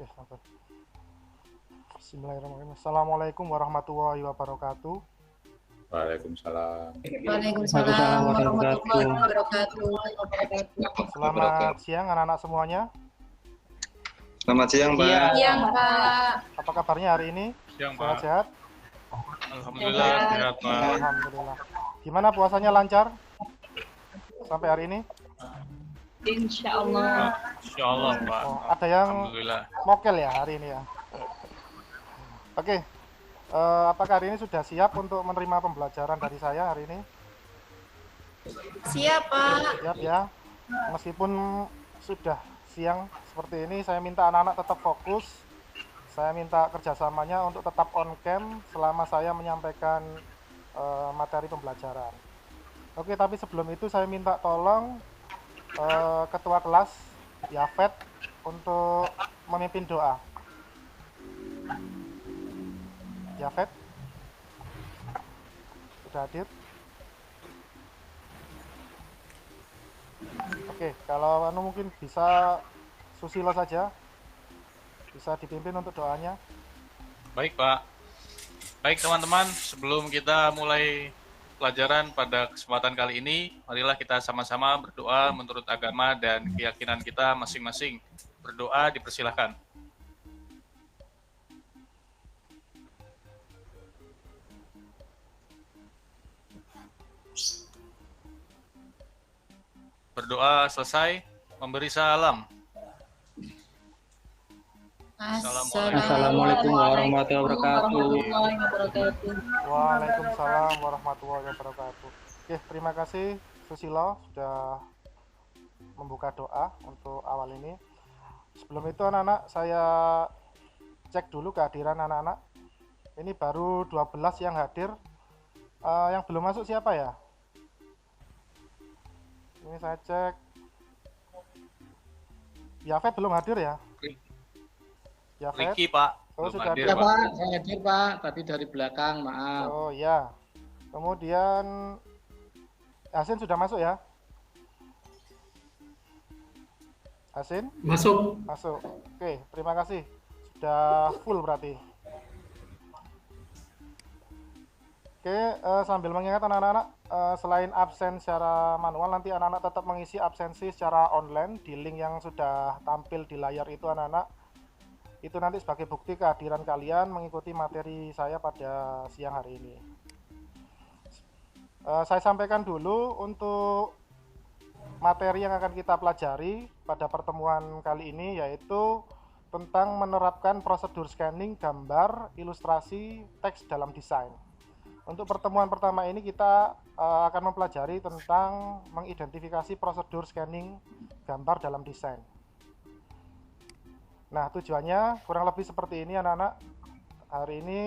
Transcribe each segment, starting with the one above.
Oke, sampai. Bismillahirrahmanirrahim. Assalamualaikum warahmatullahi wabarakatuh. Waalaikumsalam. Waalaikumsalam Waalaikumsalam warahmatullahi warahmatullahi wabarakatuh. Selamat siang anak-anak semuanya. Selamat siang, Pak. Siang, Pak. Apa kabarnya hari ini? Siang, Pak. Sehat-sehat? Alhamdulillah sehat, Pak. Alhamdulillah. Gimana puasanya lancar sampai hari ini? Insya Allah. Insya Allah, Pak. Oh, ada yang Alhamdulillah. mokel ya hari ini ya. Oke, apakah hari ini sudah siap untuk menerima pembelajaran dari saya hari ini? Siap, Pak. Siap ya. Meskipun sudah siang seperti ini, saya minta anak-anak tetap fokus. Saya minta kerjasamanya untuk tetap on cam selama saya menyampaikan materi pembelajaran. Oke, tapi sebelum itu saya minta tolong ketua kelas Yafet untuk memimpin doa. Yafet sudah hadir? Oke, kalau mungkin bisa Susilo saja, bisa dipimpin untuk doanya. Baik, Pak. Baik, teman-teman. Sebelum kita mulai pelajaran pada kesempatan kali ini, marilah kita sama-sama berdoa menurut agama dan keyakinan kita masing-masing. Berdoa dipersilahkan. Berdoa selesai, memberi salam. Assalamualaikum warahmatullahi wabarakatuh. Waalaikumsalam warahmatullahi wabarakatuh. Oke, terima kasih Susilo sudah membuka doa untuk awal ini. Sebelum itu anak-anak, saya cek dulu kehadiran anak-anak. Ini baru 12 yang hadir. Yang belum masuk siapa ya? Ini saya cek. Yafet belum hadir ya? Yafet? Ricky, Pak. Oh, Belum sudah hadir, Ya hadir. Pak. Pak, saya hadir Pak, tapi dari belakang, maaf. Oh ya. Kemudian Asin sudah masuk ya? Asin? Masuk. Masuk. Oke, terima kasih. Sudah full berarti. Oke, sambil mengingat anak-anak, selain absen secara manual, nanti anak-anak tetap mengisi absensi secara online di link yang sudah tampil di layar itu anak-anak. Itu nanti sebagai bukti kehadiran kalian mengikuti materi saya pada siang hari ini. Saya sampaikan dulu untuk materi yang akan kita pelajari pada pertemuan kali ini, yaitu tentang menerapkan prosedur scanning gambar, ilustrasi, teks dalam desain. Untuk pertemuan pertama ini kita akan mempelajari tentang mengidentifikasi prosedur scanning gambar dalam desain. Nah, tujuannya kurang lebih seperti ini anak-anak. Hari ini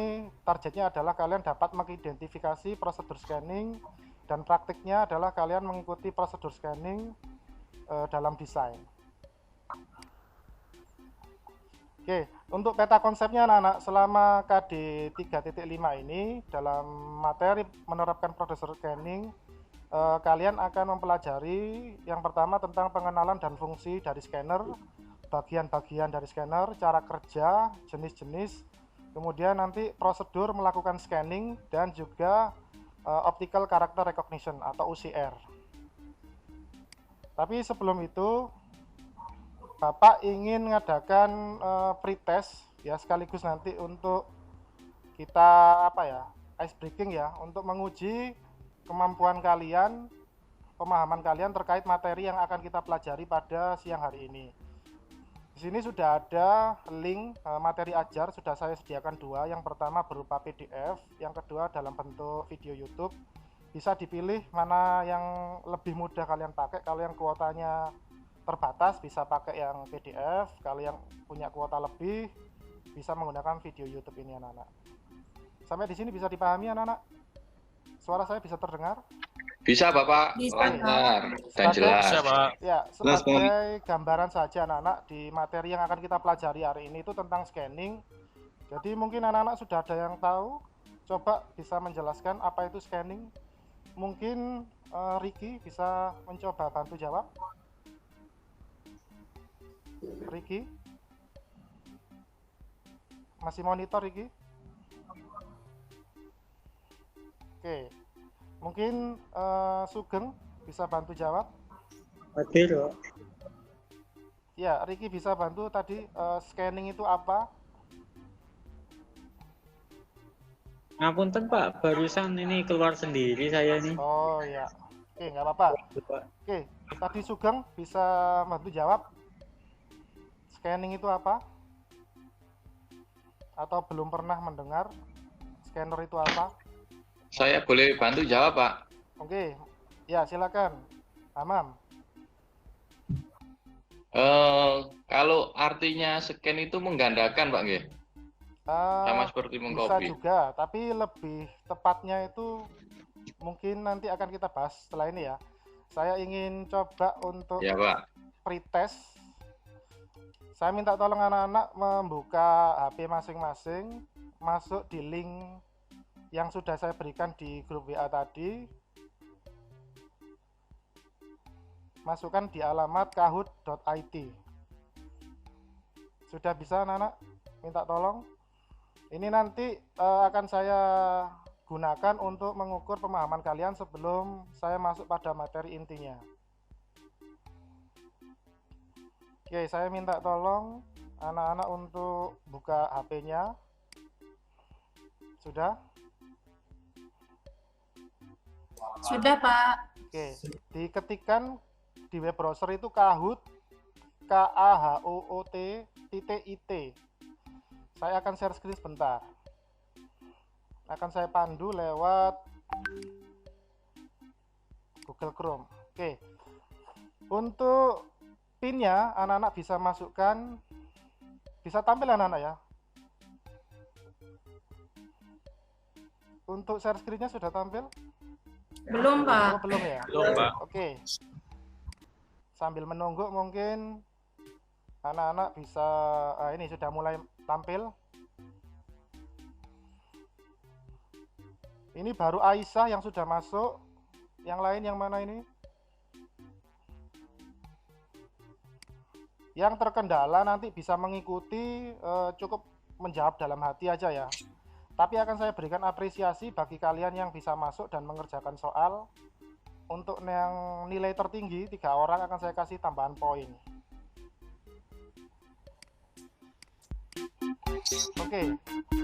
targetnya adalah kalian dapat mengidentifikasi prosedur scanning dan praktiknya adalah kalian mengikuti prosedur scanning dalam desain. Oke, untuk peta konsepnya anak-anak, selama KD 3.5 ini dalam materi menerapkan prosedur scanning, kalian akan mempelajari yang pertama tentang pengenalan dan fungsi dari scanner, bagian-bagian dari scanner, cara kerja, jenis-jenis, kemudian nanti prosedur melakukan scanning dan juga optical character recognition atau OCR. Tapi sebelum itu Bapak ingin mengadakan pretest ya, sekaligus nanti untuk kita ice breaking ya, untuk menguji kemampuan kalian, pemahaman kalian terkait materi yang akan kita pelajari pada siang hari ini. Di sini sudah ada link materi ajar, sudah saya sediakan dua. Yang pertama berupa PDF, yang kedua dalam bentuk video YouTube. Bisa dipilih mana yang lebih mudah kalian pakai. Kalau yang kuotanya terbatas bisa pakai yang PDF, kalau yang punya kuota lebih bisa menggunakan video YouTube ini anak-anak. Sampai di sini bisa dipahami anak-anak? Suara saya bisa terdengar? Bisa, Bapak. Bisa, Lancar dan jelas. Bisa, Pak. Ya, sebagai gambaran saja anak-anak, di materi yang akan kita pelajari hari ini itu tentang scanning. Jadi mungkin anak-anak sudah ada yang tahu, coba bisa menjelaskan apa itu scanning. Mungkin Ricky bisa mencoba bantu jawab. Ricky? Masih monitor Riki? Oke. Mungkin Sugeng bisa bantu jawab? Hadir, Pak. Ya, Riki bisa bantu tadi scanning itu apa? Ngapunten Pak, barusan ini keluar sendiri saya nih. Oh ya. Oke, nggak apa-apa. Oke, tadi Sugeng bisa bantu jawab? Scanning itu apa? Atau belum pernah mendengar scanner itu apa? Saya boleh bantu jawab, Pak? Oke, ya silakan. Amam. Kalau artinya scan itu menggandakan, Pak, nggih? Sama seperti Bisa mengcopy. juga, tapi lebih tepatnya itu mungkin nanti akan kita bahas setelah ini ya. Saya ingin coba untuk Ya, Pak. pretest. Saya minta tolong anak-anak membuka HP masing-masing, masuk di link yang sudah saya berikan di grup WA tadi. Masukkan di alamat kahoot.it. Sudah bisa anak-anak? Minta tolong. Ini nanti akan saya gunakan untuk mengukur pemahaman kalian sebelum saya masuk pada materi intinya. Oke, saya minta tolong anak-anak untuk buka HP-nya. Sudah? Sudah, Pak. Oke, diketikkan di web browser itu Kahoot, KAHOOT.IT. Saya akan share screen sebentar. Akan saya pandu lewat Google Chrome. Oke. Untuk PIN-nya anak-anak bisa masukkan, bisa tampil anak-anak ya. Untuk share screen-nya sudah tampil? Belum, Pak. Oh, belum ya? Belum, Pak. Oke. Sambil menunggu mungkin anak-anak bisa ini sudah mulai tampil. Ini baru Aisyah yang sudah masuk. Yang lain yang mana ini? Yang terkendala nanti bisa mengikuti, cukup menjawab dalam hati aja ya. Tapi akan saya berikan apresiasi bagi kalian yang bisa masuk dan mengerjakan soal. Untuk yang nilai tertinggi 3 orang akan saya kasih tambahan poin. Oke,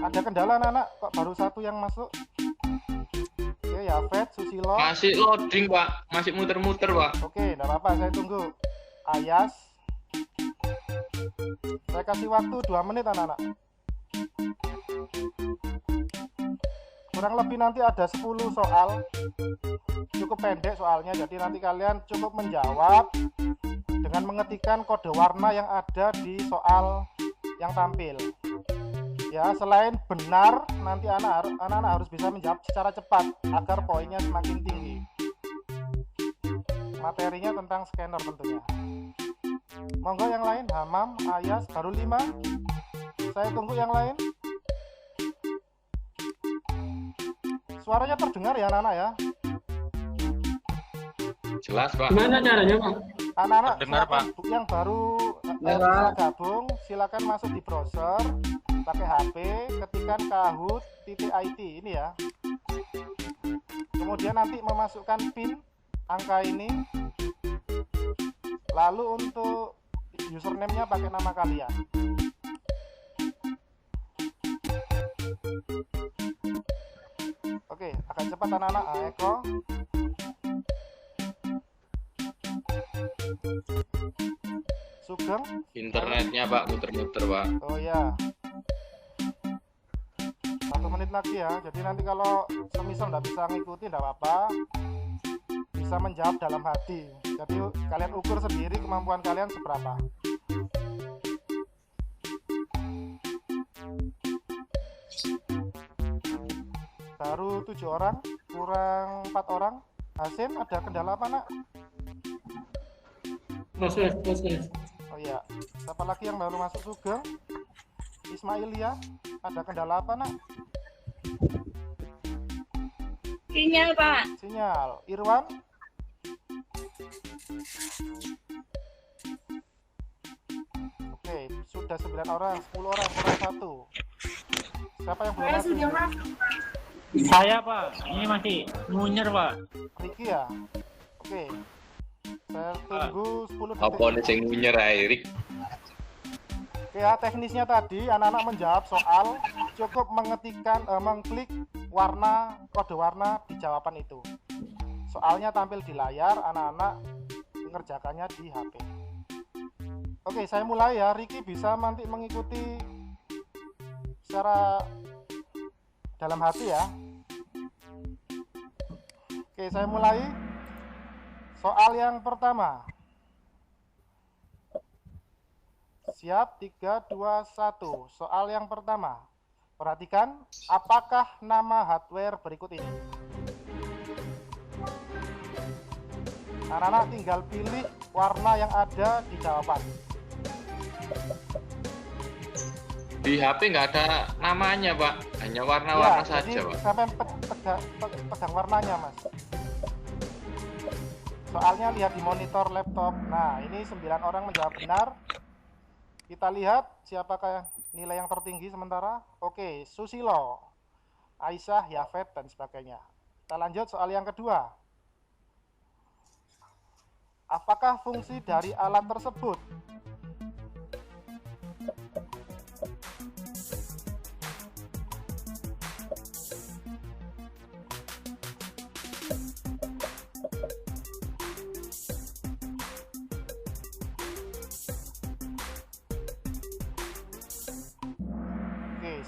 ada kendala anak-anak? Kok baru 1 yang masuk? Oke, Yafet, Susilo. Masih loading, Pak. Masih muter-muter, Pak. Oke, enggak apa-apa, saya tunggu. Ayas. Saya kasih waktu 2 menit anak-anak. Kurang lebih nanti ada 10 soal. Cukup pendek soalnya, jadi nanti kalian cukup menjawab dengan mengetikkan kode warna yang ada di soal yang tampil. Ya, selain benar, nanti anak-anak harus bisa menjawab secara cepat agar poinnya semakin tinggi. Materinya tentang scanner tentunya. Monggo yang lain, Hamam, Ayas, baru 5. Saya tunggu yang lain. Suaranya terdengar ya anak-anak ya? Jelas, Pak. Gimana caranya, Pak? Anak-anak Terdengar, silakan yang baru bisa gabung, silakan masuk di browser pakai HP, ketikkan kahoot.it ini ya. Kemudian nanti memasukkan PIN angka ini. Lalu untuk username-nya pakai nama kalian. Oke, akan cepat anak-anak. Eko. Sugeng. Internetnya, Pak, muter-muter, Pak. Oh ya. 1 menit lagi ya. Jadi nanti kalau semisal nggak bisa ngikuti nggak apa-apa. Bisa menjawab dalam hati. Jadi kalian ukur sendiri kemampuan kalian seberapa. Baru 7 orang, kurang 4 orang. Hasim, ada kendala apa nak? Proses. Oh iya, siapa lagi yang baru masuk Sugeng? Ismailia, ada kendala apa nak? Sinyal, Pak. Sinyal. Irwan? Oke, sudah 9 orang, 10 orang, kurang 1. Siapa yang belum Saya masuk? sudah masuk, Pak. Saya Pak, ini masih munyer Pak. Ricky ya? Oke. Saya tunggu 10 detik. Apa nih sing munyer ae, Rik? Oke ya, teknisnya tadi anak-anak menjawab soal cukup mengklik warna, kode warna di jawaban itu. Soalnya tampil di layar, anak-anak mengerjakannya di HP. Oke, saya mulai ya. Ricky bisa nanti mengikuti secara dalam hati ya. Oke, saya mulai. Soal yang pertama. Siap, 3, 2, 1. Soal yang pertama. Perhatikan, apakah nama hardware berikut ini? Anak-anak tinggal pilih warna yang ada di jawaban. Di HP nggak ada namanya, Pak. Hanya warna-warna saja, jadi Pak. sampai pegang warnanya, Mas. Soalnya lihat di monitor laptop. Nah, ini 9 orang menjawab benar. Kita lihat siapakah nilai yang tertinggi sementara. Oke, Susilo, Aisyah, Yafet, dan sebagainya. Kita lanjut soal yang kedua. Apakah fungsi dari alat tersebut?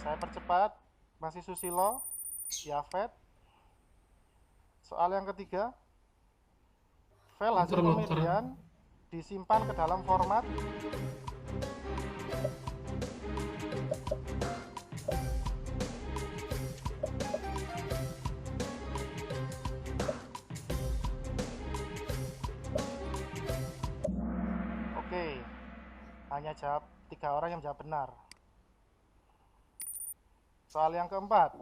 Saya percepat, masih Susilo, Yafet. Soal yang ketiga, file hasil pemilihan disimpan ke dalam format Oke, hanya jawab 3 orang yang jawab benar. Soal yang keempat.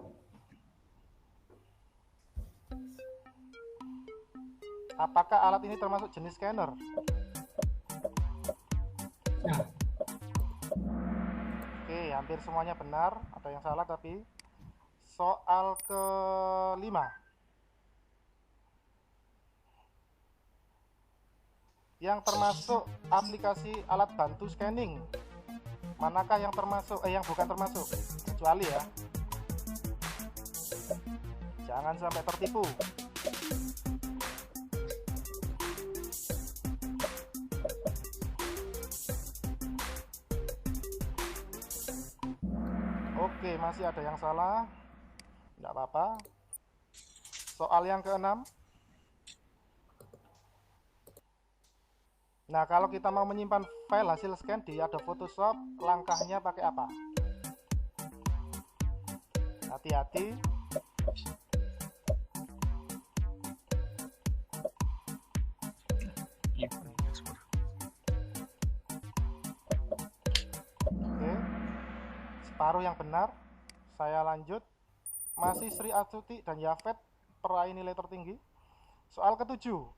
Apakah alat ini termasuk jenis scanner? Oke, hampir semuanya benar. Ada yang salah tapi. Soal kelima. Yang termasuk aplikasi alat bantu scanning. Manakah yang termasuk, yang bukan termasuk? Kecuali ya. Jangan sampai tertipu. Oke, masih ada yang salah. Tidak apa-apa. Soal yang keenam. Nah, kalau kita mau menyimpan file hasil scan di Adobe Photoshop, langkahnya pakai apa? Hati-hati. Oke, separuh yang benar. Saya lanjut. Masih Sri Astuti dan Yafet peraih nilai tertinggi. Soal ketujuh.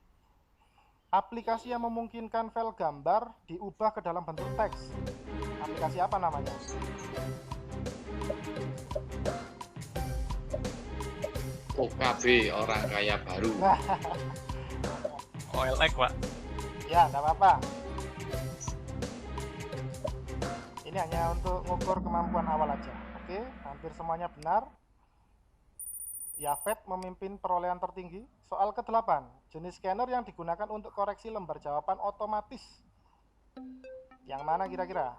Aplikasi yang memungkinkan file gambar diubah ke dalam bentuk teks. Aplikasi apa namanya? OKB, orang kaya baru. OLX, Pak. Ya, nggak apa-apa. Ini hanya untuk mengukur kemampuan awal aja. Oke, hampir semuanya benar. Yafet memimpin perolehan tertinggi. Soal ke-8, jenis scanner yang digunakan untuk koreksi lembar jawaban otomatis. Yang mana kira-kira?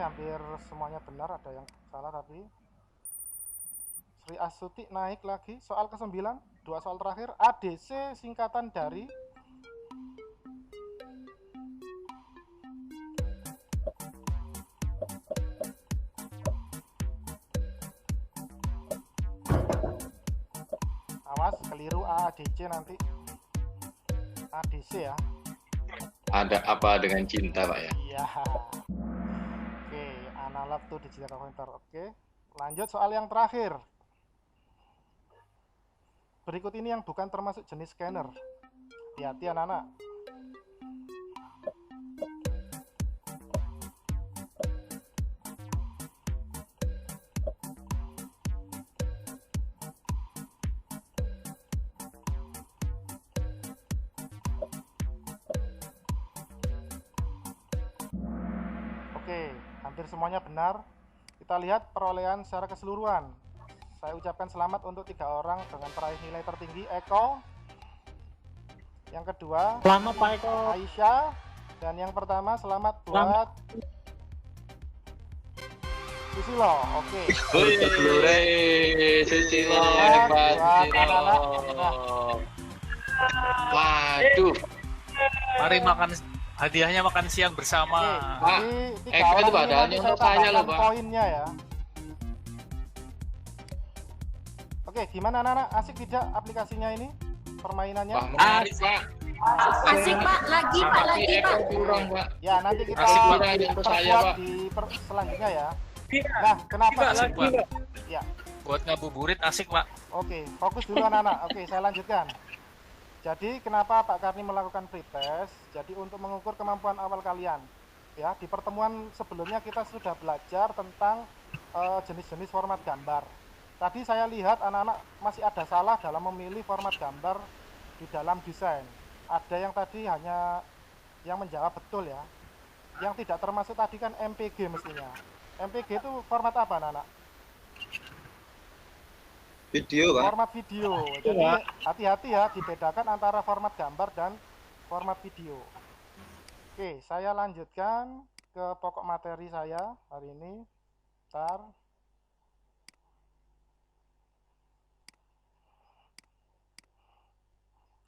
Hampir semuanya benar, ada yang salah tapi. Sri Astuti naik lagi. Soal ke-9, 2 soal terakhir. ADC singkatan dari awas keliru AADC nanti. ADC ya. Ada apa dengan cinta, Pak ya? Iya. Love to digital counter. Oke, lanjut soal yang terakhir. Berikut ini yang bukan termasuk jenis scanner. Hati-hati anak-anak. Oke, hampir semuanya benar. Kita lihat perolehan secara keseluruhan. Saya ucapkan selamat untuk 3 orang dengan peraih nilai tertinggi. Eko. Yang kedua, Selamat Pak Eko. Aisyah. Dan yang pertama, selamat buat Susilo. Oke. Susilo, Selamat hebat buat Susilo. anak-anak. Waduh, Mari makan hadiahnya, makan siang bersama. Pak, Jadi 3 Eko orang itu ini padahal nanti untuk saya saya loh, tambahkan Pak. poinnya ya. Oke, gimana anak-anak? Asik tidak aplikasinya ini? Permainannya? wah menarik Pak. Asik Pak, lagi Pak, Tapi lagi Eko Pak. kurang Pak. Ya, nanti kita Asik, Pak. Untuk saya, perkuat Pak. di selanjutnya ya. Nah, kenapa? Asik, Pak. Ya, Buat ngabuburit asik, Pak. oke, fokus dulu anak-anak. Oke, saya lanjutkan. Jadi, kenapa Pak Karni melakukan pretest? Jadi, untuk mengukur kemampuan awal kalian. Ya, di pertemuan sebelumnya kita sudah belajar tentang jenis-jenis format gambar. Tadi saya lihat anak-anak masih ada salah dalam memilih format gambar di dalam desain. Ada yang tadi hanya yang menjawab betul ya. Yang tidak termasuk tadi kan MPG mestinya. MPG itu format apa anak-anak? Video, Pak. Format video. Jadi hati-hati ya, dibedakan antara format gambar dan format video. Oke, saya lanjutkan ke pokok materi saya hari ini. Bentar.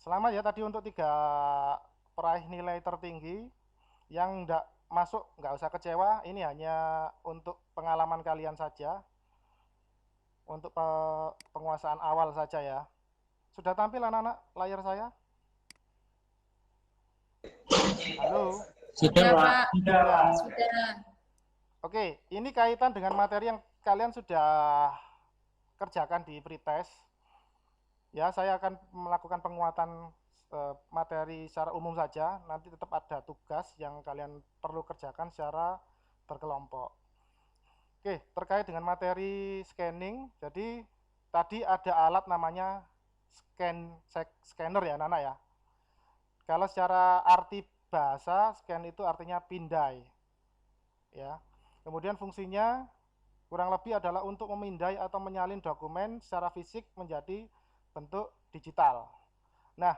Selamat ya tadi untuk 3 peraih nilai tertinggi. Yang enggak masuk nggak usah kecewa, ini hanya untuk pengalaman kalian saja. Untuk penguasaan awal saja ya. Sudah tampil anak-anak layar saya? Halo? Sudah Pak, Sudah. sudah. Oke, ini kaitan dengan materi yang kalian sudah kerjakan di pretest. Ya, saya akan melakukan penguatan materi secara umum saja. Nanti tetap ada tugas yang kalian perlu kerjakan secara berkelompok. Oke, terkait dengan materi scanning. Jadi tadi ada alat namanya scanner ya, anak-anak ya. Kalau secara arti bahasa, scan itu artinya pindai. Ya. Kemudian fungsinya kurang lebih adalah untuk memindai atau menyalin dokumen secara fisik menjadi bentuk digital. Nah,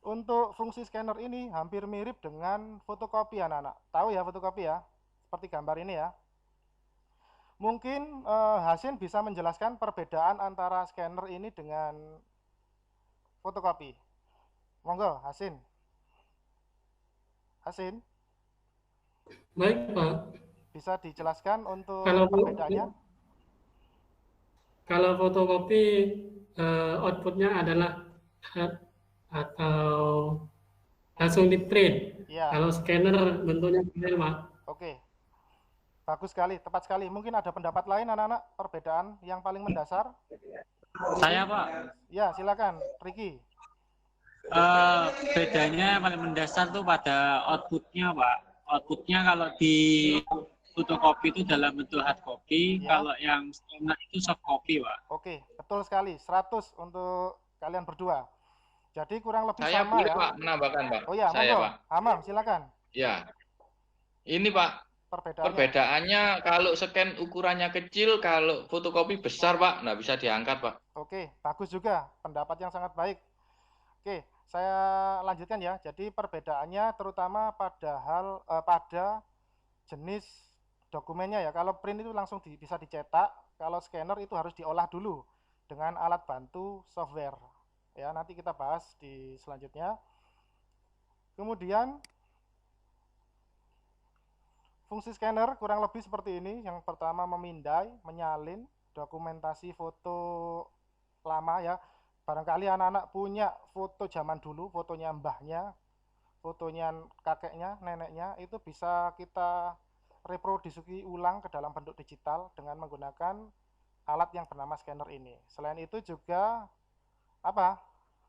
untuk fungsi scanner ini hampir mirip dengan fotokopi anak-anak. Tahu ya fotokopi ya? Seperti gambar ini ya. Mungkin Hasin bisa menjelaskan perbedaan antara scanner ini dengan fotokopi. Monggo, Hasin. Hasin, Baik, Pak. bisa dijelaskan untuk Kalau perbedaannya? kalau fotokopi outputnya adalah hard atau langsung di print. Iya. Kalau scanner bentuknya file, Pak. Oke. Bagus sekali, tepat sekali. Mungkin ada pendapat lain anak-anak, perbedaan yang paling mendasar? Saya Pak, Ya, silakan, Ricky. bedanya paling mendasar tuh pada outputnya Pak. Outputnya kalau di fotokopi itu dalam bentuk hard copy, Ya. kalau yang scanner itu soft copy Pak. Oke, betul sekali. 100 untuk kalian berdua. Jadi kurang lebih Saya sama boleh ya. Pak menambahkan Pak. Oh ya, Saya monggo. Pak. Hamam, silakan. Ya. Ini Pak, Perbedaannya. perbedaannya kalau scan ukurannya kecil, kalau fotokopi besar Pak, nggak bisa diangkat Pak. Oke, bagus juga. Pendapat yang sangat baik. Oke, saya lanjutkan ya. Jadi perbedaannya terutama pada jenis dokumennya ya. Kalau print itu langsung bisa dicetak, kalau scanner itu harus diolah dulu dengan alat bantu software. Ya, nanti kita bahas di selanjutnya. Kemudian fungsi scanner kurang lebih seperti ini. Yang pertama memindai, menyalin dokumentasi foto lama ya. Barangkali anak-anak punya foto zaman dulu, fotonya mbahnya, fotonya kakeknya, neneknya, itu bisa kita tereproduksi ulang ke dalam bentuk digital dengan menggunakan alat yang bernama scanner ini. Selain itu juga apa?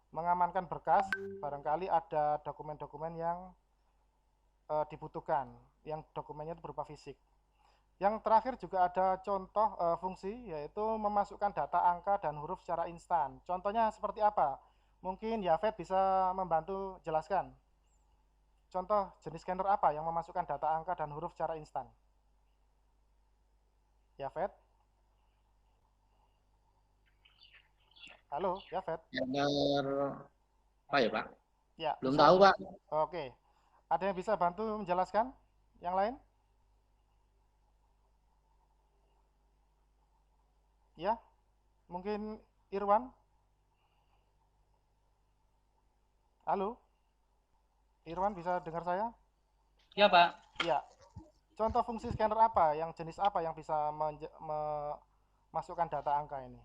Mengamankan berkas, barangkali ada dokumen-dokumen yang dibutuhkan, yang dokumennya itu berupa fisik. Yang terakhir juga ada contoh fungsi, yaitu memasukkan data angka dan huruf secara instan. Contohnya seperti apa? Mungkin Yafet bisa membantu jelaskan. Contoh jenis scanner apa yang memasukkan data angka dan huruf secara instan? Yafet? Halo, Yafet? Scanner apa ya, Pak? Ya, Belum bisa. tahu, Pak. Oke. Ada yang bisa bantu menjelaskan? Yang lain? Ya, mungkin Irwan? Halo? Irwan bisa dengar saya? Ya, Pak. Ya. Contoh fungsi scanner apa, yang jenis apa yang bisa memasukkan data angka ini?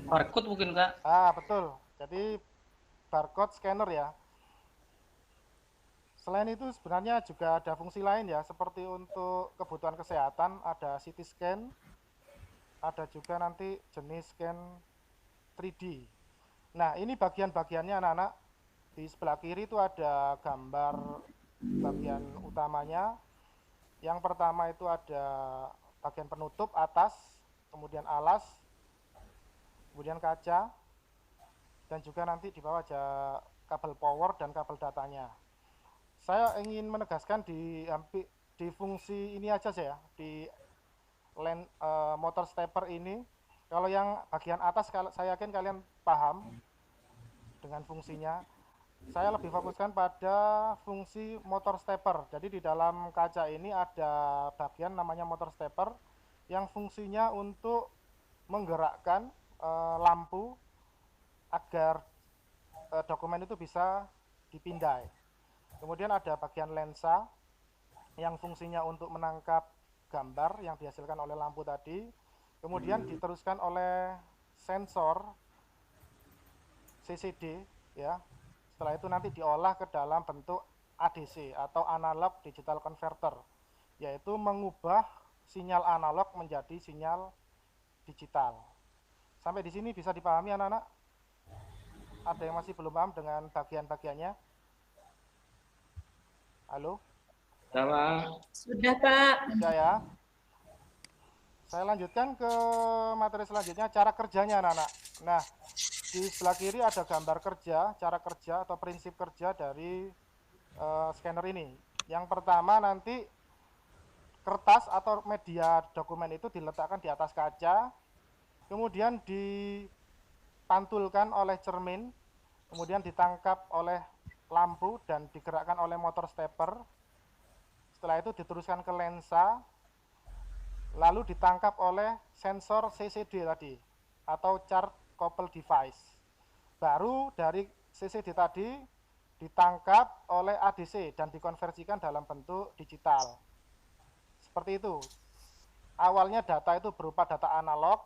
Barcode mungkin, Pak. Ah, betul. Jadi barcode scanner ya. Selain itu sebenarnya juga ada fungsi lain ya, seperti untuk kebutuhan kesehatan ada CT scan, ada juga nanti jenis scan 3D. Nah, ini bagian-bagiannya anak-anak. Di sebelah kiri itu ada gambar bagian utamanya. Yang pertama itu ada bagian penutup atas, kemudian alas, kemudian kaca, dan juga nanti di bawah ada kabel power dan kabel datanya. Saya ingin menegaskan di fungsi ini aja saya, di motor stepper ini. Kalau yang bagian atas saya yakin kalian paham dengan fungsinya. Saya lebih fokuskan pada fungsi motor stepper. Jadi di dalam kaca ini ada bagian namanya motor stepper yang fungsinya untuk menggerakkan lampu agar dokumen itu bisa dipindai. Kemudian ada bagian lensa yang fungsinya untuk menangkap gambar yang dihasilkan oleh lampu tadi. Kemudian diteruskan oleh sensor CCD ya. Setelah itu nanti diolah ke dalam bentuk ADC atau analog digital converter, yaitu mengubah sinyal analog menjadi sinyal digital. Sampai di sini bisa dipahami anak-anak? Ada yang masih belum paham dengan bagian-bagiannya? Halo? Sama. Sudah, Pak. Sudah ya. Saya lanjutkan ke materi selanjutnya, cara kerjanya anak-anak. Nah, di sebelah kiri ada gambar kerja, cara kerja atau prinsip kerja dari scanner ini. Yang pertama nanti kertas atau media dokumen itu diletakkan di atas kaca, kemudian dipantulkan oleh cermin, kemudian ditangkap oleh lampu dan digerakkan oleh motor stepper. Setelah itu diteruskan ke lensa, lalu ditangkap oleh sensor CCD tadi atau chart couple device. Baru dari CCD tadi ditangkap oleh ADC dan dikonversikan dalam bentuk digital. Seperti itu. Awalnya data itu berupa data analog,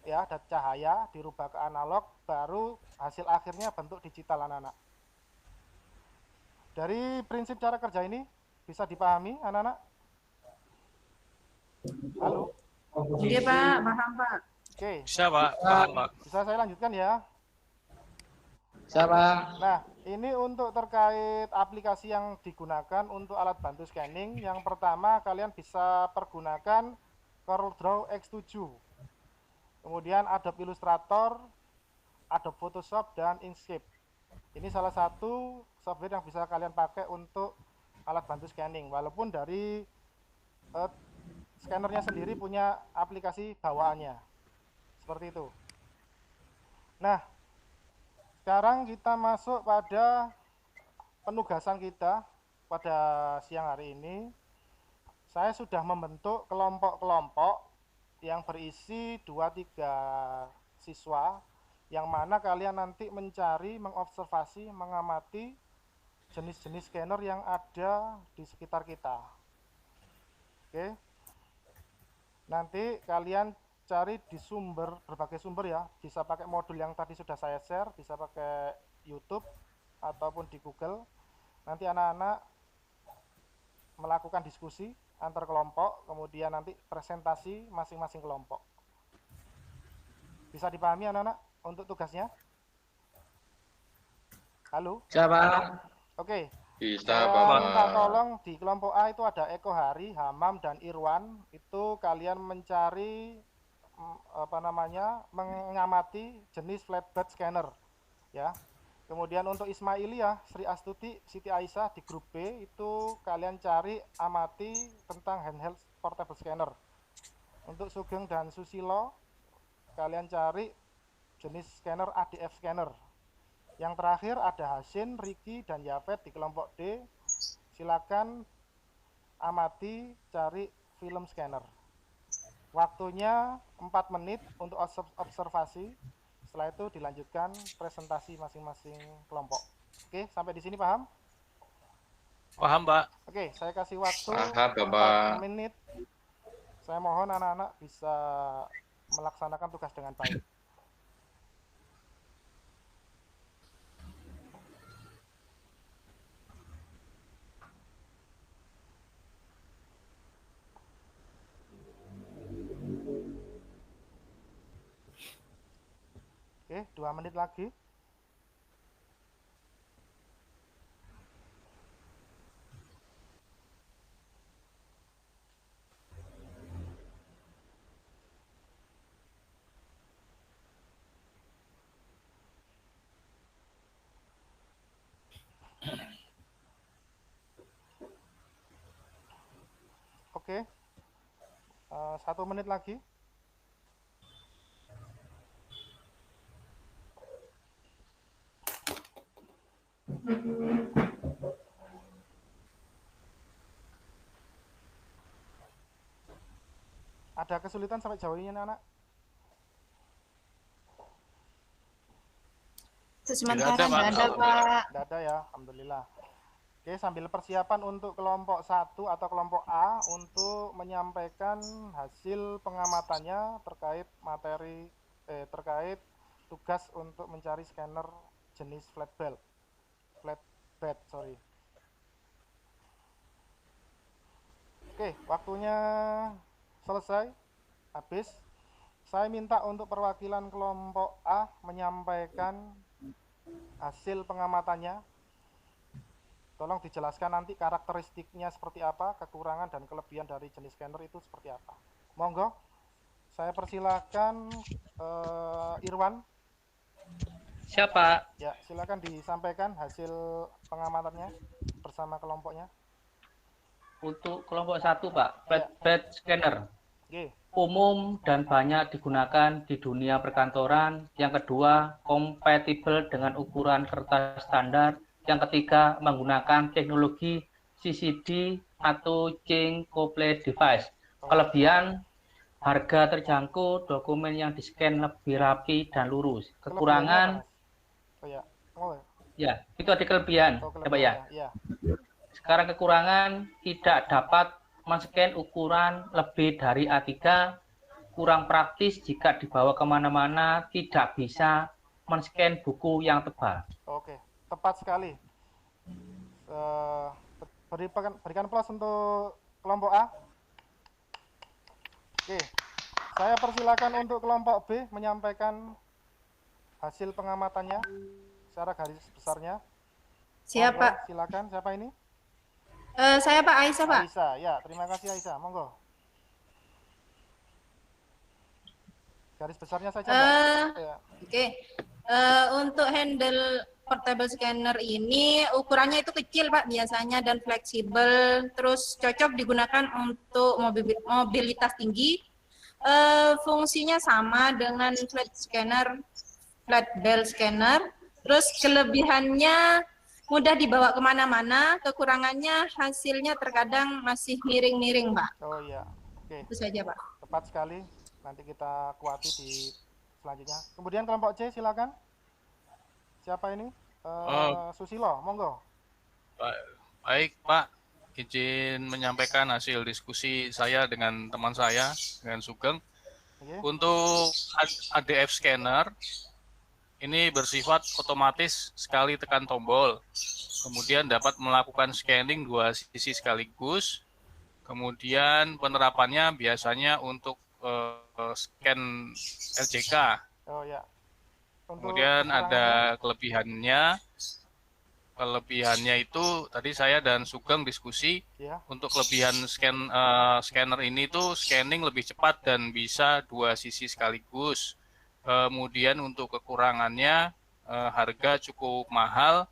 ya, data cahaya dirubah ke analog, baru hasil akhirnya bentuk digital anak-anak. Dari prinsip cara kerja ini bisa dipahami anak-anak? Halo? Iya, Pak. Paham, Pak. Oke. Bisa, Pak. Paham, Pak. Bisa saya lanjutkan ya? Siapa? Nah, ini untuk terkait aplikasi yang digunakan untuk alat bantu scanning. Yang pertama, kalian bisa pergunakan CorelDRAW X7. Kemudian Adobe Illustrator, Adobe Photoshop, dan Inkscape. Ini salah satu software yang bisa kalian pakai untuk alat bantu scanning. Walaupun dari scannernya sendiri punya aplikasi bawaannya. Seperti itu. Nah, sekarang kita masuk pada penugasan kita pada siang hari ini. Saya sudah membentuk kelompok-kelompok yang berisi 2-3 siswa, yang mana kalian nanti mencari, mengobservasi, mengamati jenis-jenis scanner yang ada di sekitar kita. Oke. Nanti kalian cari di berbagai sumber ya, bisa pakai modul yang tadi sudah saya share, bisa pakai YouTube ataupun di Google. Nanti anak-anak melakukan diskusi antar kelompok, kemudian nanti presentasi masing-masing kelompok. Bisa dipahami anak-anak untuk tugasnya? Halo? Siapa? Oke. Bisa, Saya Bapak. minta tolong di kelompok A itu ada Eko Hari, Hamam, dan Irwan. Itu kalian mencari mengamati jenis flatbed scanner, ya. Kemudian untuk Ismailia, Sri Astuti, Siti Aisyah di grup B itu kalian cari amati tentang handheld portable scanner. Untuk Sugeng dan Susilo, kalian cari jenis scanner ADF scanner. Yang terakhir ada Hasin, Riki, dan Yafet di kelompok D. Silakan amati cari film scanner. Waktunya 4 menit untuk observasi. Setelah itu dilanjutkan presentasi masing-masing kelompok. Oke, sampai di sini paham? Paham, Pak. Oke, saya kasih waktu Paham, Bapak. 4 menit. Saya mohon anak-anak bisa melaksanakan tugas dengan baik. Oke, 2 menit lagi. Oke, 1 menit lagi. Ada kesulitan sampai jauh ini anak? Sementara Tidak ada, Pak. nggak ada, Pak. Tidak ada ya, alhamdulillah. Oke, sambil persiapan untuk kelompok 1 atau kelompok A untuk menyampaikan hasil pengamatannya terkait terkait tugas untuk mencari scanner jenis flatbed, sorry. Oke, waktunya selesai, habis. Saya minta untuk perwakilan kelompok A menyampaikan hasil pengamatannya. Tolong dijelaskan nanti karakteristiknya seperti apa, kekurangan dan kelebihan dari jenis scanner itu seperti apa. Monggo, saya persilakan Irwan. Siapa? Ya, silakan disampaikan hasil pengamatannya bersama kelompoknya. Untuk kelompok 1, Pak, flatbed scanner. Oke. Umum dan banyak digunakan di dunia perkantoran. Yang kedua, kompatibel dengan ukuran kertas standar. Yang ketiga, menggunakan teknologi CCD atau Chain Coupled Device. Kelebihan, harga terjangkau, dokumen yang di-scan lebih rapi dan lurus. Kekurangan, ya, itu ada kelebihan, ya Pak ya. Sekarang kekurangan, tidak dapat men-scan ukuran lebih dari A3, kurang praktis jika dibawa kemana-mana, tidak bisa men-scan buku yang tebal. Oke, tepat sekali. Berikan plus untuk kelompok A. Oke, saya persilakan untuk kelompok B menyampaikan hasil pengamatannya secara garis besarnya. Siap, Monggo, Pak. silakan, siapa ini? Saya Pak Aisyah, Pak. Aisyah, ya, terima kasih Aisyah, monggo. Garis besarnya saja, Mbak. Ya. Oke. Untuk handle portable scanner ini ukurannya itu kecil, Pak, biasanya, dan fleksibel, terus cocok digunakan untuk mobilitas tinggi. Fungsinya sama dengan flatbed scanner. Terus kelebihannya mudah dibawa kemana-mana, kekurangannya hasilnya terkadang masih miring-miring, Pak. Oh iya, oke. Itu saja, Pak. Tepat sekali. Nanti kita kuati di selanjutnya. Kemudian kelompok C, silakan. Siapa ini? Susilo, monggo. Baik, Pak. Izin menyampaikan hasil diskusi saya dengan teman saya, dengan Sugeng. Oke. Untuk ADF scanner, ini bersifat otomatis sekali tekan tombol. Kemudian dapat melakukan scanning 2 sisi sekaligus. Kemudian penerapannya biasanya untuk scan LJK. Oh ya. Kemudian ada kelebihannya. Kelebihannya itu tadi saya dan Sugeng diskusi. Ya. Untuk kelebihan scanner ini tuh scanning lebih cepat dan bisa 2 sisi sekaligus. Kemudian untuk kekurangannya harga cukup mahal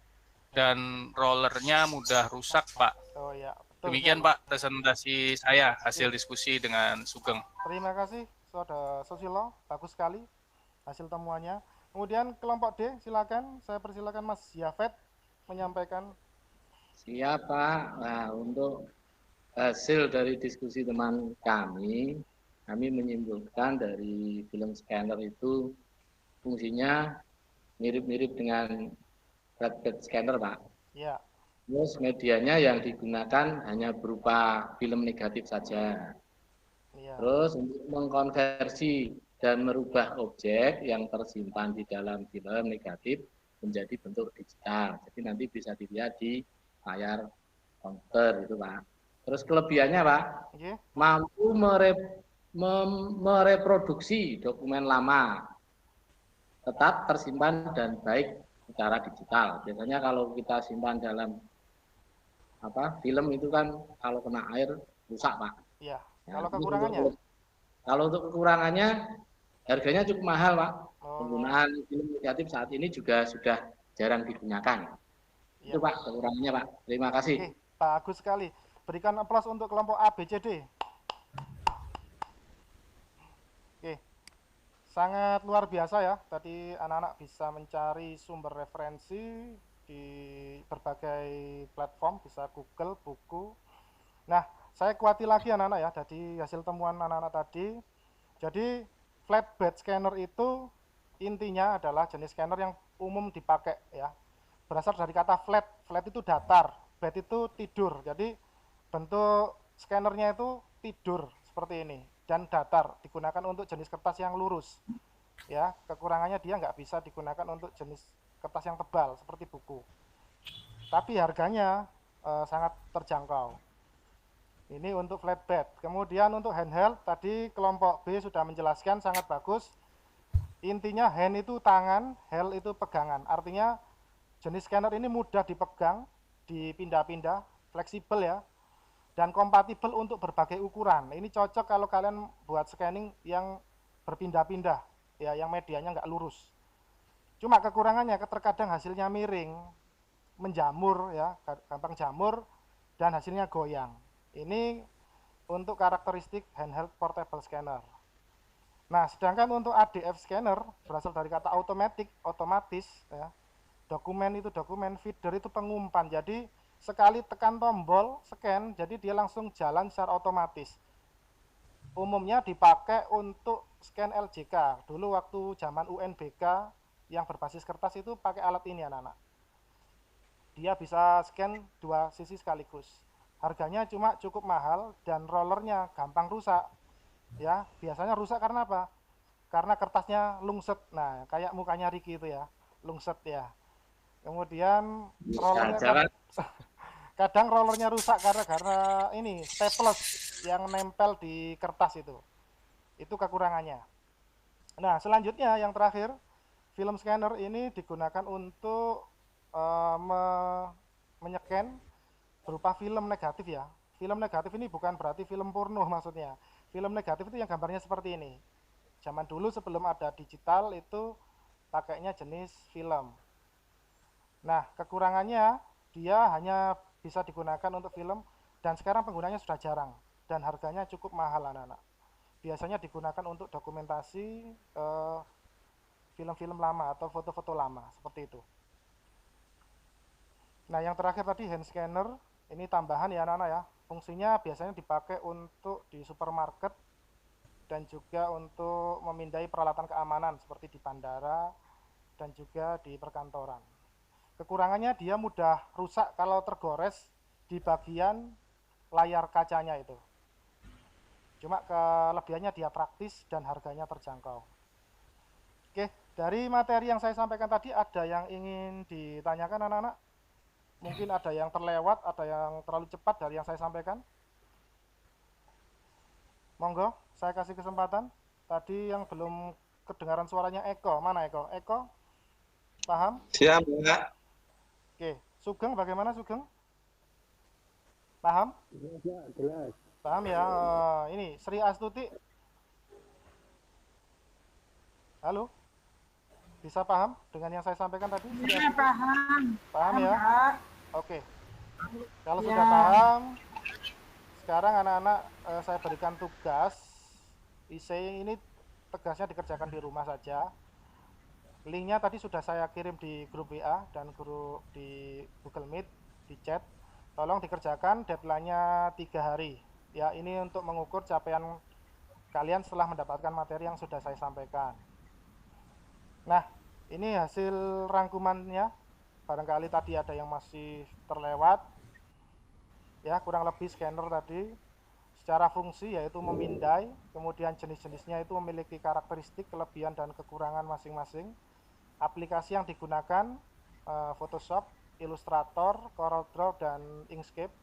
dan rollernya mudah rusak, Pak. Oh ya, betul. Demikian Pak presentasi saya hasil diskusi dengan Sugeng. Terima kasih Saudara Susilo, bagus sekali hasil temuannya. Kemudian kelompok D, silakan. Saya persilakan Mas Yafet menyampaikan. Siap Pak. Nah, untuk hasil dari diskusi teman kami menyimpulkan dari film scanner itu fungsinya mirip-mirip dengan flatbed scanner, Pak. Ya. Terus medianya yang digunakan hanya berupa film negatif saja. Ya. Terus untuk mengkonversi dan merubah objek yang tersimpan di dalam film negatif menjadi bentuk digital. Jadi nanti bisa dilihat di layar komputer itu, Pak. Terus kelebihannya, Pak, mampu mereproduksi dokumen lama, tetap tersimpan dan baik secara digital. Biasanya kalau kita simpan dalam film itu kan kalau kena air rusak, Pak. Iya. Kalau kekurangannya? Kalau untuk kekurangannya harganya cukup mahal, Pak. Penggunaan film negatif saat ini juga sudah jarang digunakan. Ya. Itu Pak kekurangannya, Pak. Terima kasih. Oke, bagus sekali. Berikan aplaus untuk kelompok A, B, C, D. Oke. Sangat luar biasa ya, tadi anak-anak bisa mencari sumber referensi di berbagai platform, bisa Google, buku. Nah, saya kuati lagi anak-anak ya, dari hasil temuan anak-anak tadi. Jadi, flatbed scanner itu intinya adalah jenis scanner yang umum dipakai ya. Berasal dari kata flat, flat itu datar, bed itu tidur. Jadi, bentuk scannernya itu tidur seperti ini. Dan datar, digunakan untuk jenis kertas yang lurus. Ya, kekurangannya dia nggak bisa digunakan untuk jenis kertas yang tebal seperti buku. Tapi harganya sangat terjangkau. Ini untuk flatbed. Kemudian untuk handheld, tadi kelompok B sudah menjelaskan sangat bagus. Intinya hand itu tangan, held itu pegangan. Artinya jenis scanner ini mudah dipegang, dipindah-pindah, fleksibel ya. Dan kompatibel untuk berbagai ukuran. Ini cocok kalau kalian buat scanning yang berpindah-pindah, ya, yang medianya nggak lurus. Cuma kekurangannya terkadang hasilnya miring, menjamur, ya, gampang jamur, dan hasilnya goyang. Ini untuk karakteristik handheld portable scanner. Nah, sedangkan untuk ADF scanner berasal dari kata automatic, otomatis, ya. Dokumen itu dokumen, feeder itu pengumpan. Jadi sekali tekan tombol scan, jadi dia langsung jalan secara otomatis. Umumnya dipakai untuk scan LJK. Dulu waktu zaman UNBK yang berbasis kertas itu pakai alat ini anak-anak. Dia bisa scan 2 sisi sekaligus. Harganya cuma cukup mahal dan rollernya gampang rusak. Ya, biasanya rusak karena apa? Karena kertasnya lungset. Nah, kayak mukanya Ricky itu ya, lungset ya. Kemudian rollernya kadang rollernya rusak karena ini staples yang nempel di kertas itu kekurangannya. Nah, selanjutnya yang terakhir, film scanner ini digunakan untuk menyeken berupa film negatif ya. Film negatif ini bukan berarti film porno maksudnya. Film negatif itu yang gambarnya seperti ini. Zaman dulu sebelum ada digital itu pakainya jenis film. Nah, kekurangannya dia hanya bisa digunakan untuk film dan sekarang penggunanya sudah jarang dan harganya cukup mahal anak-anak. Biasanya digunakan untuk dokumentasi film-film lama atau foto-foto lama seperti itu. Nah, yang terakhir tadi hand scanner, ini tambahan ya anak-anak ya. Fungsinya biasanya dipakai untuk di supermarket dan juga untuk memindai peralatan keamanan seperti di bandara dan juga di perkantoran. Kekurangannya dia mudah rusak kalau tergores di bagian layar kacanya itu. Cuma kelebihannya dia praktis dan harganya terjangkau. Oke, Dari materi yang saya sampaikan tadi, ada yang ingin ditanyakan anak-anak? Mungkin ada yang terlewat, ada yang terlalu cepat dari yang saya sampaikan. Monggo, saya kasih kesempatan. Tadi yang belum kedengaran suaranya Eko, mana Eko? Eko, paham? Siap, Pak. Oke, Sugeng bagaimana Sugeng? Paham? Jelas. Paham ya? Ini Sri Astuti. Halo? Bisa paham dengan yang saya sampaikan tadi? Iya, paham. Paham ya? Pak. Oke. Kalau Ya. sudah paham, sekarang anak-anak saya berikan tugas. ini tegasnya dikerjakan di rumah saja. Linknya tadi sudah saya kirim di grup WA dan grup di Google Meet, di chat. Tolong dikerjakan, deadline-nya 3 hari. Ya, ini untuk mengukur capaian kalian setelah mendapatkan materi yang sudah saya sampaikan. Nah, ini hasil rangkumannya. Barangkali tadi ada yang masih terlewat. Ya, kurang lebih scanner tadi. Secara fungsi yaitu memindai, kemudian jenis-jenisnya itu memiliki karakteristik, kelebihan dan kekurangan masing-masing. Aplikasi yang digunakan Photoshop, Illustrator, CorelDRAW dan Inkscape.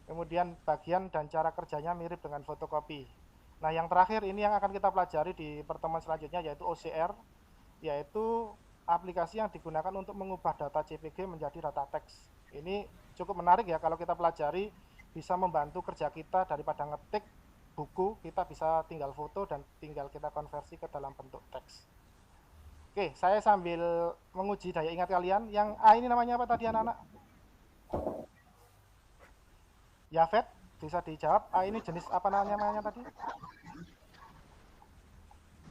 Kemudian bagian dan cara kerjanya mirip dengan fotokopi. Nah, yang terakhir ini yang akan kita pelajari di pertemuan selanjutnya yaitu OCR, yaitu aplikasi yang digunakan untuk mengubah data CPG menjadi data teks. Ini cukup menarik ya, kalau kita pelajari bisa membantu kerja kita daripada ngetik buku, kita bisa tinggal foto dan tinggal kita konversi ke dalam bentuk teks. Oke, saya sambil menguji daya ingat kalian. Yang A ini namanya apa tadi anak-anak? Yafet, bisa dijawab. A ini jenis apa namanya tadi?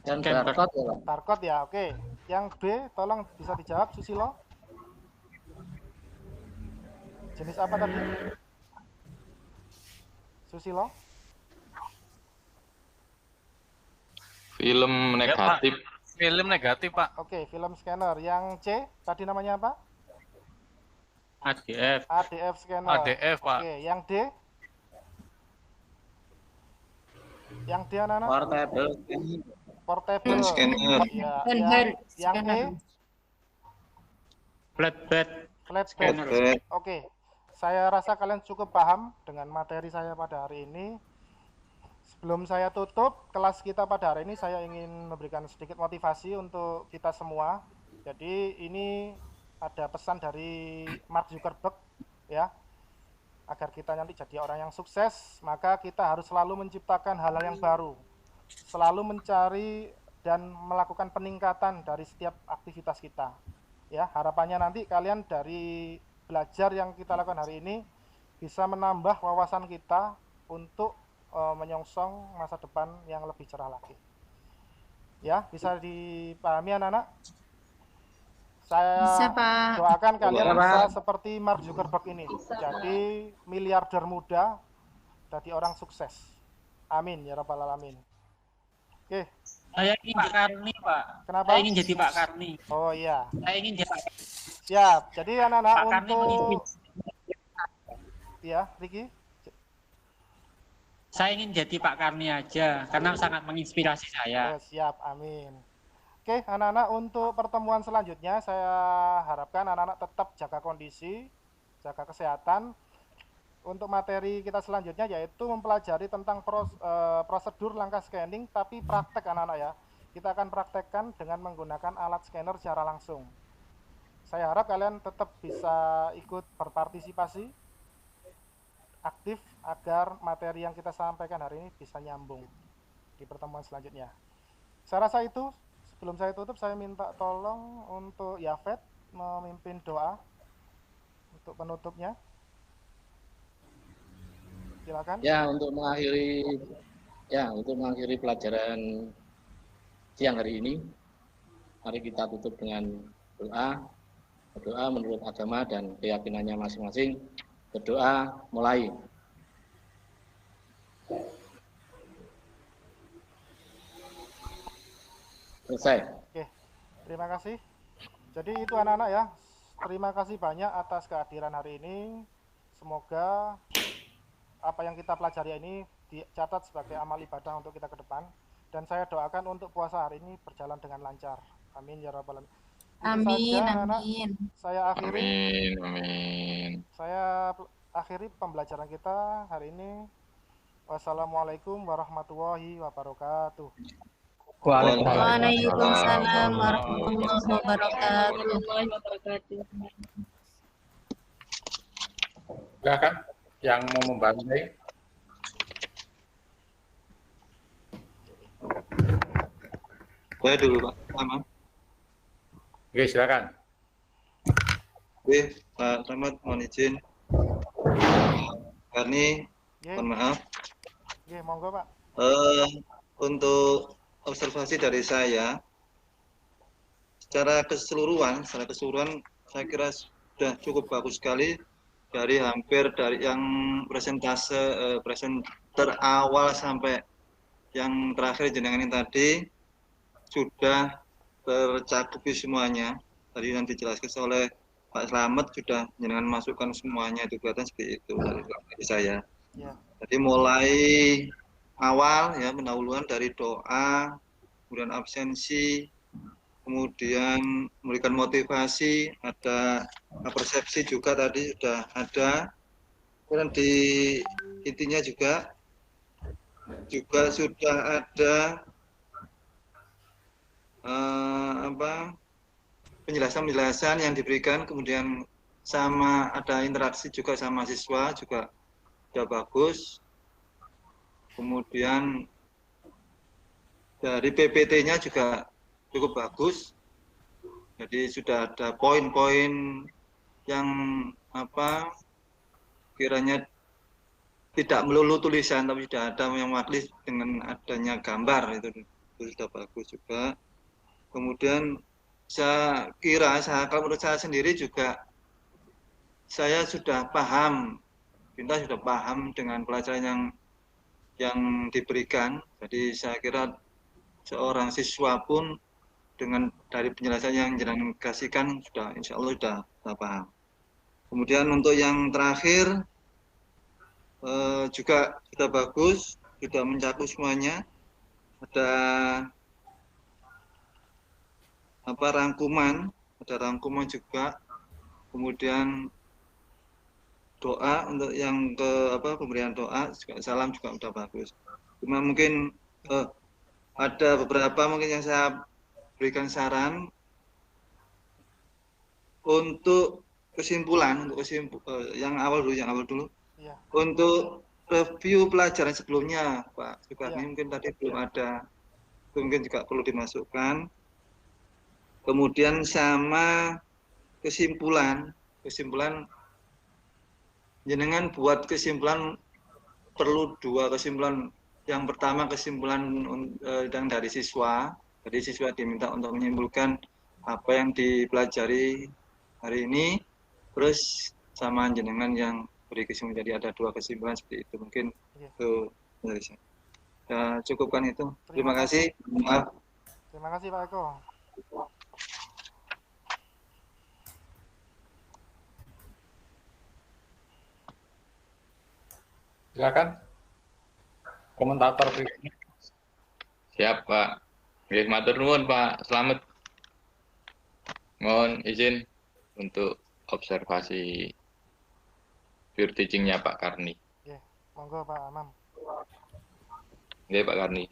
Dan barcode ya, Pak. Barcode ya, oke. Yang B, tolong bisa dijawab, Susilo. Jenis apa tadi? Susilo? Film negatif. Ya, Pak. Film negatif, Pak. Oke, film scanner. Yang C, tadi namanya apa? ADF. ADF scanner. ADF, Pak. Oke, yang D? Yang D anak-anak? Portable. Portable. Scanner. Ya, Handheld yang E? scanner. Flatbed. Flatbed. Flatbed. Oke, saya rasa kalian cukup paham dengan materi saya pada hari ini. Sebelum saya tutup kelas kita pada hari ini, saya ingin memberikan sedikit motivasi untuk kita semua. Jadi ini ada pesan dari Mark Zuckerberg ya, agar kita nanti jadi orang yang sukses, maka kita harus selalu menciptakan hal-hal yang baru, selalu mencari dan melakukan peningkatan dari setiap aktivitas kita. Ya, harapannya nanti kalian dari belajar yang kita lakukan hari ini bisa menambah wawasan kita untuk menyongsong masa depan yang lebih cerah lagi. Ya, bisa dipahami anak-anak? Saya Bisa, Pak. doakan kalian Bisa, bisa Pak. seperti Mark Zuckerberg ini, jadi miliarder muda, jadi orang sukses. Amin ya rabbal alamin. Oke, Saya ingin Pak Karni, Pak. kenapa? Saya ingin jadi Pak Karni. Oh iya, Saya ingin jadi Pak Karni. siap. Jadi anak-anak Pak Karni untuk menginspirasi. ya, Riki. Saya ingin jadi Pak Karni aja karena sangat menginspirasi saya. Oh, siap, amin. Oke, anak-anak untuk pertemuan selanjutnya saya harapkan anak-anak tetap jaga kondisi, jaga kesehatan. Untuk materi kita selanjutnya yaitu mempelajari tentang prosedur langkah scanning tapi praktek anak-anak ya. Kita akan praktekkan dengan menggunakan alat scanner secara langsung. Saya harap kalian tetap bisa ikut berpartisipasi aktif agar materi yang kita sampaikan hari ini bisa nyambung di pertemuan selanjutnya. Saya rasa itu. Sebelum saya tutup, saya minta tolong untuk Yafet memimpin doa untuk penutupnya. Silakan. Ya, untuk mengakhiri pelajaran siang hari ini, mari kita tutup dengan doa. Berdoa menurut agama dan keyakinannya masing-masing. Berdoa mulai. Selesai. Oke, terima kasih. Jadi itu anak-anak ya, terima kasih banyak atas kehadiran hari ini. Semoga apa yang kita pelajari ini dicatat sebagai amal ibadah untuk kita ke depan. Dan saya doakan untuk puasa hari ini berjalan dengan lancar. Amin ya rabbal alamin. Itu Amin, saja anak. amin. Saya akhiri. Amin, amin. Saya akhiri pembelajaran kita hari ini. Wassalamualaikum warahmatullahi wabarakatuh. Waalaikumsalam warahmatullahi wabarakatuh. Silakan yang mau membantu. Saya dulu Pak. Aman. Oke, silakan. Oke, Pak Rahmat mohon izin. Karni, mohon maaf. Oke, monggo Pak. Untuk observasi dari saya, secara keseluruhan saya kira sudah cukup bagus sekali dari hampir dari yang presenter awal sampai yang terakhir jenengan ini tadi sudah tercakupi semuanya. Tadi nanti dijelaskan oleh Pak Slamet sudah jenengan masukkan semuanya, itu kelihatan seperti itu dari saya. Ya. Jadi mulai awal ya pendahuluan dari doa, kemudian absensi, kemudian memberikan motivasi, ada persepsi juga tadi sudah ada, kemudian di intinya juga sudah ada penjelasan yang diberikan, kemudian sama ada interaksi juga sama siswa juga sudah bagus, kemudian dari PPT-nya juga cukup bagus. Jadi sudah ada poin-poin yang kiranya tidak melulu tulisan tapi sudah ada yang mewakili dengan adanya gambar, itu sudah bagus juga. Kemudian saya kira kalau menurut saya sendiri juga saya sudah paham, kita sudah paham dengan pelajaran yang diberikan. Jadi saya kira seorang siswa pun dengan dari penjelasan yang jenengan kasihkan sudah insya Allah sudah paham. Kemudian untuk yang terakhir juga sudah bagus, sudah mencakup semuanya. Ada rangkuman juga. Kemudian doa untuk yang pemberian doa juga, salam juga sudah bagus. Cuma mungkin ada beberapa mungkin yang saya berikan saran untuk kesimpulan, yang awal dulu. Ya. Untuk review pelajaran sebelumnya, Pak Sukarni, mungkin tadi belum ada, itu mungkin juga perlu dimasukkan. Kemudian sama kesimpulan jenengan buat kesimpulan, perlu 2 kesimpulan. Yang pertama kesimpulan yang dari siswa. Jadi siswa diminta untuk menyimpulkan apa yang dipelajari hari ini, terus sama jenengan yang beri kesimpulan. Jadi ada 2 kesimpulan seperti itu. Mungkin itu dari saya. Ya, cukupkan itu. Terima kasih. Maaf. Terima kasih Pak Eko. Silakan. Komentator berikutnya. Siap, Pak. Nggih, matur nuwun, Pak Slamet. Mohon izin untuk observasi peer teaching-nya Pak Karni. Oke, monggo Pak Amam. Oke, Pak Karni.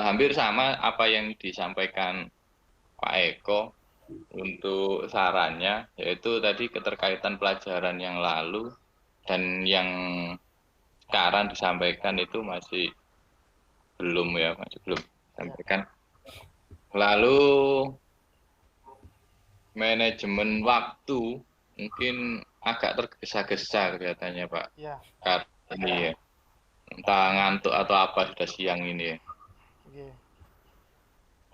Hampir sama apa yang disampaikan Pak Eko untuk sarannya, yaitu tadi keterkaitan pelajaran yang lalu dan yang sekarang disampaikan itu masih belum disampaikan. Lalu manajemen waktu mungkin agak tergesa-gesa kelihatannya Pak. Iya. Ini ya. Entah ngantuk atau apa sudah siang ini ya. Oke.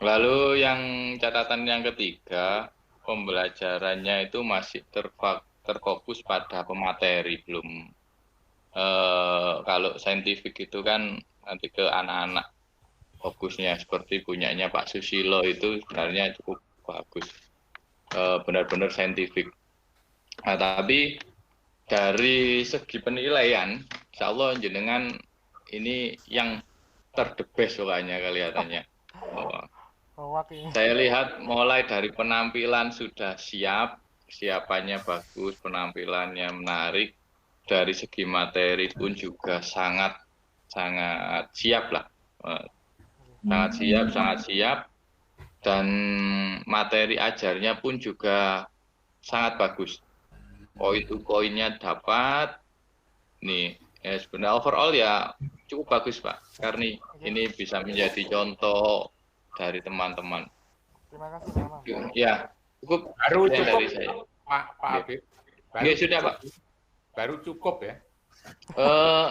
Lalu yang catatan yang ketiga, pembelajarannya itu masih terfokus pada pemateri, belum kalau saintifik itu kan nanti ke anak-anak fokusnya, seperti punyanya Pak Susilo itu sebenarnya cukup bagus, benar-benar saintifik. Nah, tapi dari segi penilaian, insya Allah jenengan ini yang terdebes soalnya kelihatannya. Saya lihat mulai dari penampilan sudah siap, siapannya bagus, penampilannya menarik, dari segi materi pun juga sangat siap lah, sangat siap, dan materi ajarnya pun juga sangat bagus. Poin-poinnya dapat, nih ya sebenarnya overall ya cukup bagus Pak, karena ini bisa menjadi contoh dari teman-teman. Terima kasih Pak. Ya, cukup Baru sekian cukup dari saya. Pak Habib. Nggak, sudah Pak. Baru cukup ya.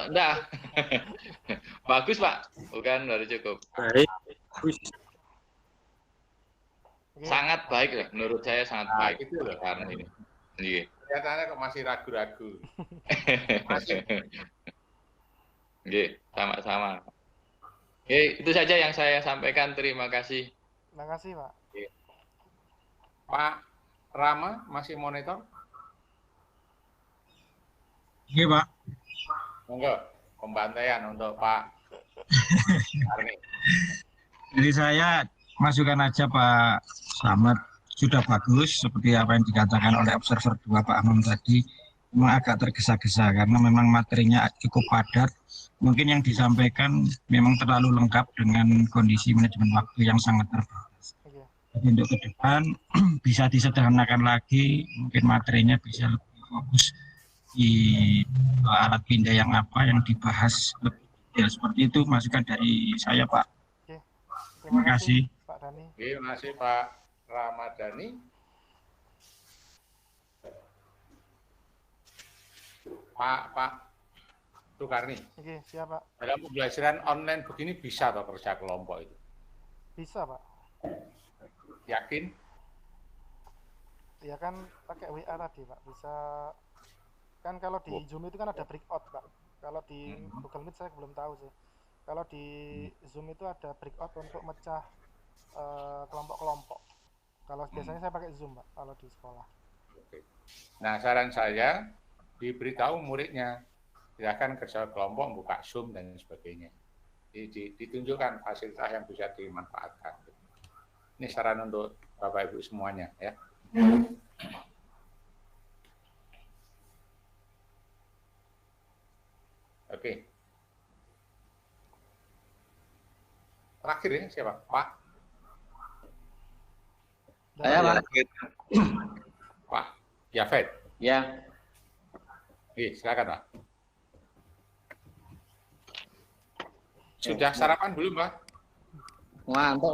Enggak. Bagus Pak, bukan baru cukup. Baik. Sangat baik lah, menurut saya sangat Nah, baik gitu loh. karena ini. Iya. Kelihatannya kok masih ragu-ragu. Nggih, sama-sama. Oke, itu saja yang saya sampaikan. Terima kasih. Terima kasih Pak. Pak Rama masih monitor? Oke, Pak. Monggo, pembantaian untuk Pak Arni. Jadi saya masukkan aja Pak Slamet, sudah bagus seperti apa yang dikatakan oleh observer 2 Pak Amam tadi. Memang agak tergesa-gesa karena memang materinya cukup padat. Mungkin yang disampaikan memang terlalu lengkap dengan kondisi manajemen waktu yang sangat terbatas. Jadi untuk ke depan bisa disederhanakan lagi, mungkin materinya bisa lebih fokus di alat pindah yang apa yang dibahas lebih detail. Seperti itu masukan dari saya Pak. Terima kasih. Pak Dani. Terima kasih Pak Ramadhani. Pak Sukarni. Oke, siap Pak. Dalam pembelajaran online begini bisa atau kerja kelompok itu? Bisa Pak. Yakin? Ya kan pakai WA tadi Pak. Bisa kan kalau di Zoom itu kan ada breakout Pak. Kalau di Google Meet saya belum tahu sih. Kalau di Zoom itu ada breakout untuk mecah kelompok-kelompok. Kalau biasanya saya pakai Zoom Pak kalau di sekolah. Oke. Nah, saran saya diberitahu muridnya, silakan kerja kelompok, buka Zoom dan sebagainya. Ditunjukkan fasilitas yang bisa dimanfaatkan. Ini saran untuk Bapak Ibu semuanya ya. Oke. Terakhir ya siapa? Pak? Saya Pak. Pak Yafet. Ya. Oke, silakan Pak. Sudah sarapan belum Pak? Mantap.